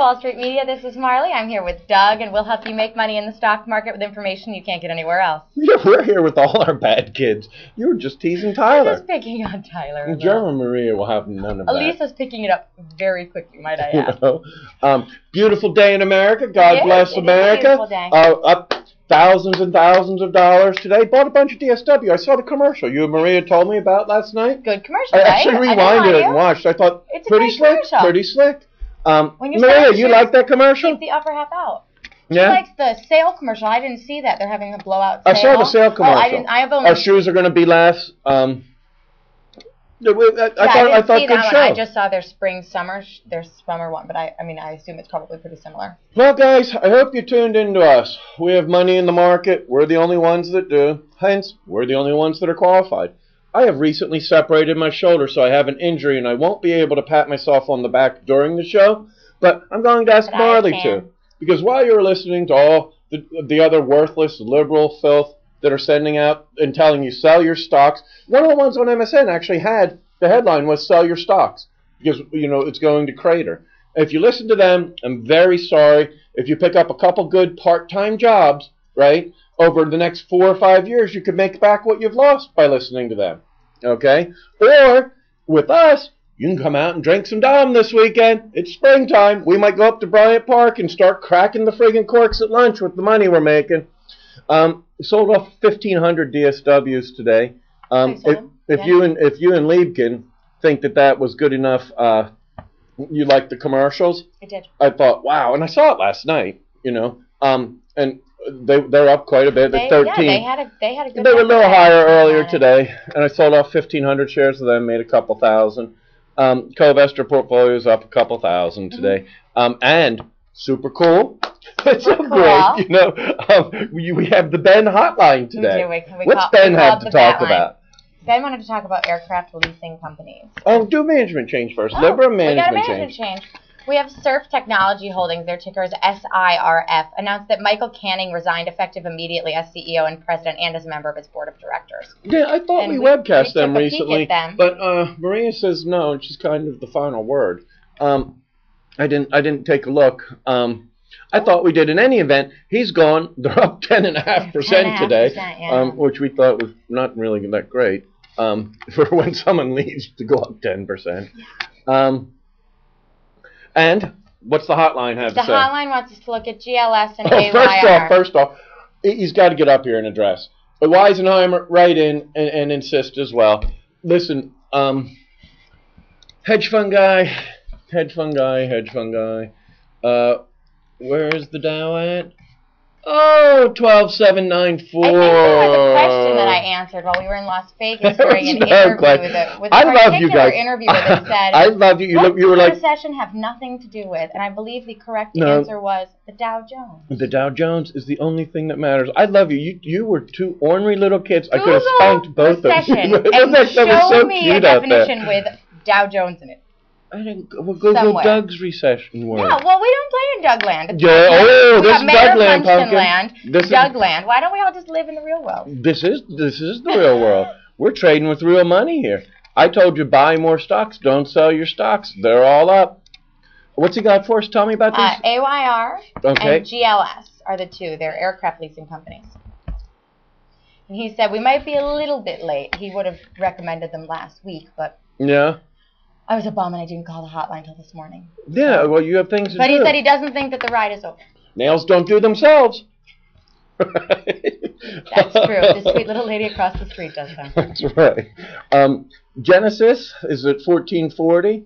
Wall Street Media. This is Marley. I'm here with Doug, and we'll help you make money in the stock market with information you can't get anywhere else. Yeah, we're here with all our bad kids. You were just teasing Tyler. I'm just picking on Tyler. Jeremy and Maria will have none of that. Elisa's picking it up very quickly, might I add. Beautiful day in America. God bless America. Up thousands and thousands of dollars today. Bought a bunch of DSW. I saw the commercial you and Maria told me about last night. Good commercial, I actually rewinded it and watched. I thought, it's pretty slick. Commercial. Pretty slick. Maria, you like that commercial? Keep the upper half out. Yeah? She likes the sale commercial. I didn't see that. They're having a blowout sale. I saw the sale commercial. Oh, I didn't. I have only... Our shoes are going to be less. I thought good show. I just saw their summer one, but I assume it's probably pretty similar. Well, guys, I hope you tuned into us. We have money in the market. We're the only ones that do. Hence, we're the only ones that are qualified. I have recently separated my shoulder, so I have an injury, and I won't be able to pat myself on the back during the show. But I'm going to ask Marley to, because while you're listening to all the other worthless liberal filth that are sending out and telling you sell your stocks, one of the ones on MSN actually had the headline was sell your stocks because it's going to crater. If you listen to them, I'm very sorry. If you pick up a couple good part-time jobs, right, over the next 4 or 5 years, you could make back what you've lost by listening to them. Okay? Or with us, you can come out and drink some Dom this weekend. It's springtime. We might go up to Bryant Park and start cracking the friggin' corks at lunch with the money we're making. Sold off 1,500 DSWs today. If you and Liebkin think that was good enough, you like the commercials? I did. I thought, wow, and I saw it last night. And they're up quite a bit. They're 13. Yeah, they had a good. They were a little higher earlier today, and I sold off 1,500 shares of them, made a couple thousand. Co-investor portfolio is up a couple thousand today, and super cool. It's so great, we have the Ben Hotline today. What's Ben have to talk about? Ben wanted to talk about aircraft leasing companies. Oh, do management change first. Libra management we got a management change. We have Surf Technology Holdings, their ticker is SIRF, announced that Michael Canning resigned effective immediately as CEO and president and as a member of its board of directors. Yeah, I thought we webcast them recently, but Maria says no, and she's kind of the final word. I didn't take a look. I thought we did. In any event, he's gone. They're up 10.5% today, which we thought was not really that great for when someone leaves to go up 10%. And what's the hotline have to say? The hotline wants us to look at GLS and AYR. First off, he's got to get up here and address. But Weisenheimer, write in and insist as well. Listen, hedge fund guy. Where's the Dow at? Oh, 12,794. I think there was a question that I answered while we were in Las Vegas during an interview with a particular interviewer that said, I love you. You were like, recession have nothing to do with, and I believe the correct answer was the Dow Jones. The Dow Jones is the only thing that matters. I love you. You were two ornery little kids. I could have spanked both of you. And show me a definition with Dow Jones in it. I didn't. Well, Google Doug's recession word. Yeah, well, we don't play in Dougland. This is Dougland, pumpkin. Dougland. Why don't we all just live in the real world? This is the real world. We're trading with real money here. I told you buy more stocks. Don't sell your stocks. They're all up. What's he got for us? Tell me about these. AYR and GLS are the two. They're aircraft leasing companies. And he said we might be a little bit late. He would have recommended them last week, but yeah. I was a bum and I didn't call the hotline till this morning. Yeah, well, you have things to do. But he said he doesn't think that the ride is over. Nails don't do themselves. That's true. This sweet little lady across the street does that. That's right. Genesis is at 1440,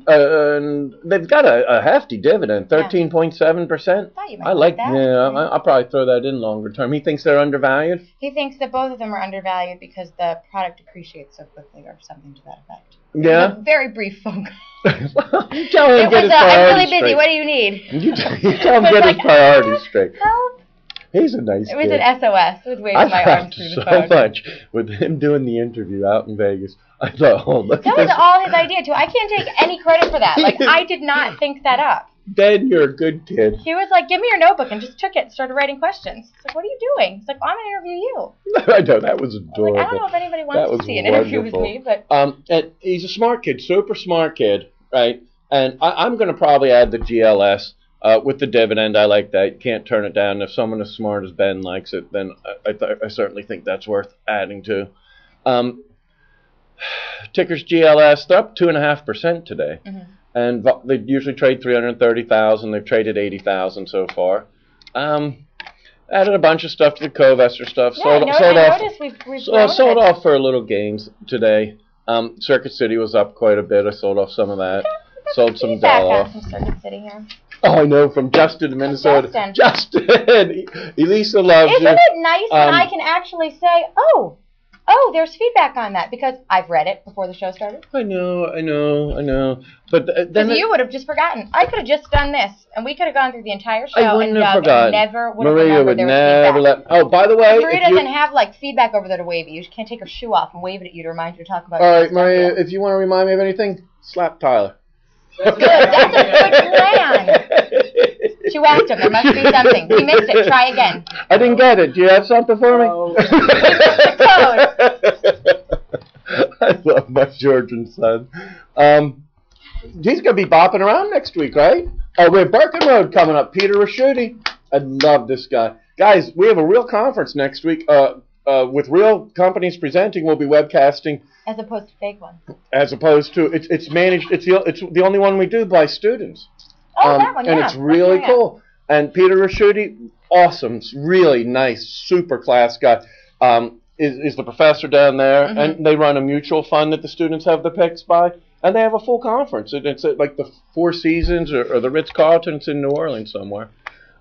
and they've got a hefty dividend, 13.7%. I like that. Yeah, I'll probably throw that in longer term. He thinks they're undervalued. He thinks that both of them are undervalued because the product depreciates so quickly, or something to that effect. Yeah. A very brief phone call. You tell him get his priorities I'm really busy. Straight. What do you need? You tell him get his priorities straight. Help. He's a nice kid. It was an SOS. It was waving my arms through the phone. So much with him doing the interview out in Vegas. I thought, oh, look that at this. That was all his idea, too. I can't take any credit for that. Like, I did not think that up. Ben, you're a good kid. He was like, give me your notebook, and just took it and started writing questions. It's like, what are you doing? He's like, I'm going to interview you. I know, that was adorable. Like, I don't know if anybody wants to see an interview with me, but... And he's a smart kid, super smart kid, right? And I'm going to probably add the GLS with the dividend. I like that. You can't turn it down. If someone as smart as Ben likes it, then I certainly think that's worth adding to. Tickers GLS, they're up 2.5% today. Mm-hmm. And they usually trade 330,000. They've traded 80,000 so far. Added a bunch of stuff to the Covester stuff. Yeah, sold off for a little gains today. Circuit City was up quite a bit. I sold off some of that. Sold some Dell off. Circuit City here. Oh, I know, from Justin in Minnesota. Justin. Elisa loves you. Isn't it nice when I can actually say, oh, there's feedback on that, because I've read it before the show started. I know. But then you would have just forgotten. I could have just done this, and we could have gone through the entire show. I wouldn't have forgotten. Never would have Maria would never let. Oh, by the way, Maria doesn't have like feedback over there to wave at you. She can't take her shoe off and wave it at you to remind you to talk about. All right, Maria, if you want to remind me of anything, slap Tyler. Good. That's a good plan. She whacked him. There must be something. He missed it. Try again. I didn't get it. Do you have something for me? I love my Georgian son. He's going to be bopping around next week, right? Oh, we have Birken Road coming up. Peter Raschuti. I love this guy. Guys, we have a real conference next week with real companies presenting. We'll be webcasting. As opposed to fake ones. As opposed to, it's managed, it's the only one we do by students. Oh, that one, yeah. And it's really cool. And Peter Raschuti, awesome, really nice, super class guy, is the professor down there. Mm-hmm. And they run a mutual fund that the students have the picks by. And they have a full conference. It's at like the Four Seasons or the Ritz-Carlton. It's in New Orleans somewhere.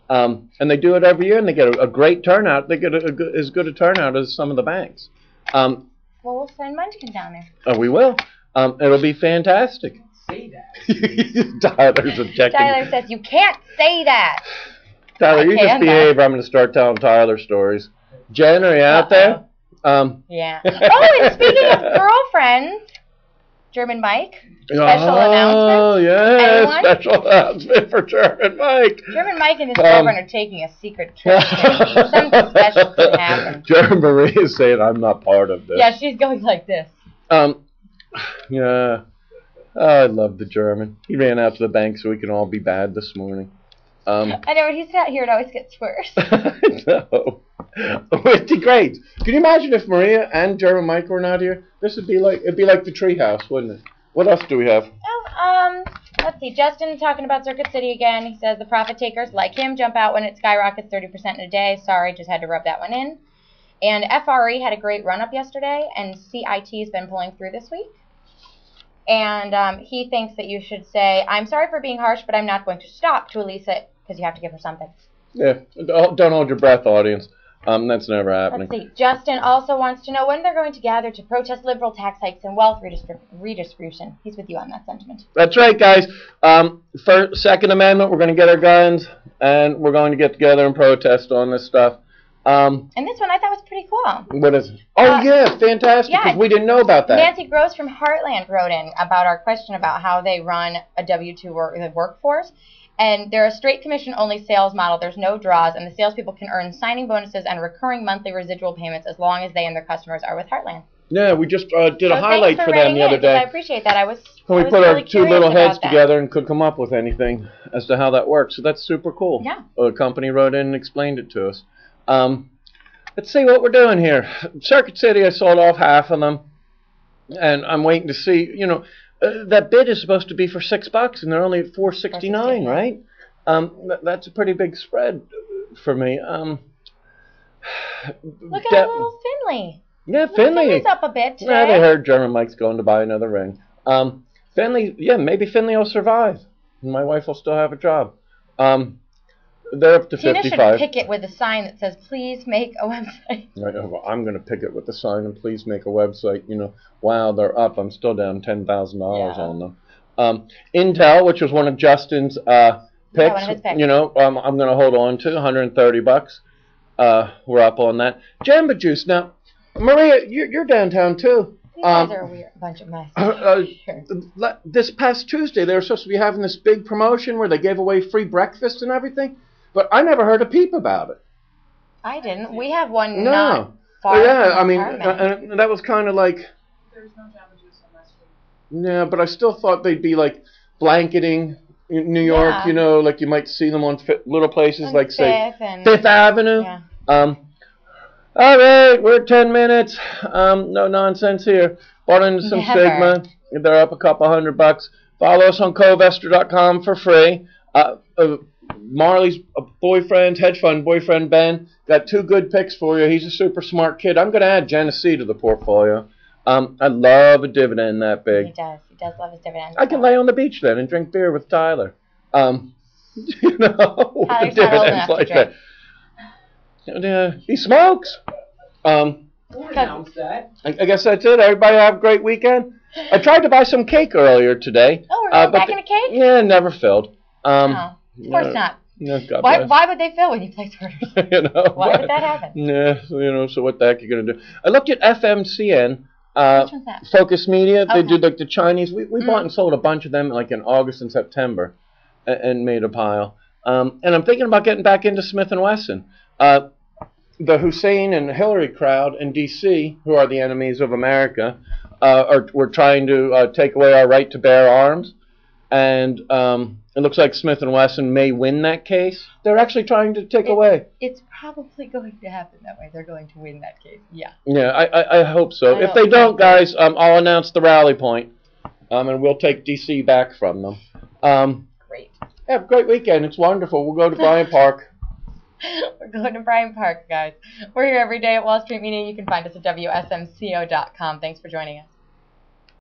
And they do it every year, and they get a great turnout. They get as good a turnout as some of the banks. Well, we'll send Munchkin down there. Oh, we will. It'll be fantastic. Say that. Tyler's objecting. Tyler says, you can't say that. Tyler, you just behave. I'm going to start telling Tyler stories. Jen, are you out there? Yeah. Oh, and speaking of girlfriends, German Mike, special announcement. Oh, yes, special announcement for German Mike. German Mike and his girlfriend are taking a secret trip. Something special could happen. German Marie is saying, I'm not part of this. Yeah, she's going like this. Yeah. Oh, I love the German. He ran out to the bank so we can all be bad this morning. I know, when he's not here, it always gets worse. I know. It'd be great. Can you imagine if Maria and German Mike were not here? It'd be like the treehouse, wouldn't it? What else do we have? Let's see. Justin talking about Circuit City again. He says the profit takers like him jump out when it skyrockets 30% in a day. Sorry, just had to rub that one in. And FRE had a great run up yesterday, and CIT has been pulling through this week. And he thinks that you should say, I'm sorry for being harsh, but I'm not going to stop, to Elisa, because you have to give her something. Yeah, don't hold your breath, audience. That's never happening. Let's see. Justin also wants to know when they're going to gather to protest liberal tax hikes and wealth redistribution. He's with you on that sentiment. That's right, guys. For Second Amendment, we're going to get our guns, and we're going to get together and protest on this stuff. And this one I thought was pretty cool. What is it? Oh, yeah, fantastic, because we didn't know about that. Nancy Gross from Heartland wrote in about our question about how they run a W-2 workforce. And they're a straight commission-only sales model. There's no draws, and the salespeople can earn signing bonuses and recurring monthly residual payments as long as they and their customers are with Heartland. Yeah, we just did a highlight for them the other day. I appreciate that. We put our two little heads together and couldn't come up with anything as to how that works. So that's super cool. Yeah. A company wrote in and explained it to us. Let's see what we're doing here. Circuit City, I sold off half of them, and I'm waiting to see. That bid is supposed to be for $6, and they're only at $4.69, right? That's a pretty big spread for me. Look at little Finley. Yeah, Finley. Finley's up a bit today. Yeah, they heard German Mike's going to buy another ring. Finley, yeah, maybe Finley will survive. My wife will still have a job. They're up to 55. Tina should pick it with a sign that says, please make a website. Right, well, I'm going to pick it with the sign and please make a website. Wow, they're up. I'm still down $10,000 on them. Intel, which was one of Justin's picks, one of his picks. I'm going to hold on to $130. We're up on that. Jamba Juice. Now, Maria, you're downtown too. These guys are a weird bunch of mess. Sure. This past Tuesday, they were supposed to be having this big promotion where they gave away free breakfast and everything. But I never heard a peep about it. I didn't. We have one no. not far yeah, from and that was kind of like... There's no Jamba Juice on that street. Yeah, but I still thought they'd be like blanketing in New York, Yeah. you know, like you might see them on little places On like, say, and, Fifth Avenue. Yeah. All right, we're at 10 minutes. No nonsense here. Bought into some Never. Sigma. They're up a couple $100. Follow us on covester.com for free. Marley's boyfriend, hedge fund boyfriend Ben, got 2 good picks for you. He's a super smart kid. I'm going to add Genesee to the portfolio. I love a dividend that big. He does. He does love his dividends. I can lay on the beach then and drink beer with Tyler. You know, with Tyler's the not old dividends enough to like drink. that. He smokes. We'll announce that. I guess that's it. Everybody have a great weekend. I tried to buy some cake earlier today. Oh, we're going back in a cake? Yeah, never filled. No, of course not. No, God Why bless. would they fill when you place orders? You know, Why would that happen? Yeah, you know, so what the heck are you going to do? I looked at FMCN. Which one's that? Focus Media. They Okay. do like the Chinese. We bought and sold a bunch of them like in August and September, and made a pile. And I'm thinking about getting back into Smith and Wesson. The Hussein and Hillary crowd in D.C., who are the enemies of America, were trying to take away our right to bear arms, and it looks like Smith and Wesson may win that case. They're actually trying to take away. It's probably going to happen that way. They're going to win that case. Yeah. Yeah, I hope so. I If they hope don't, so. guys, I'll announce the rally point, and we'll take D.C. back from them. Great. Have a great weekend. It's wonderful. We'll go to Bryant Park. We're going to Bryant Park, guys. We're here every day at Wall Street Media. You can find us at WSMCO.com. Thanks for joining us.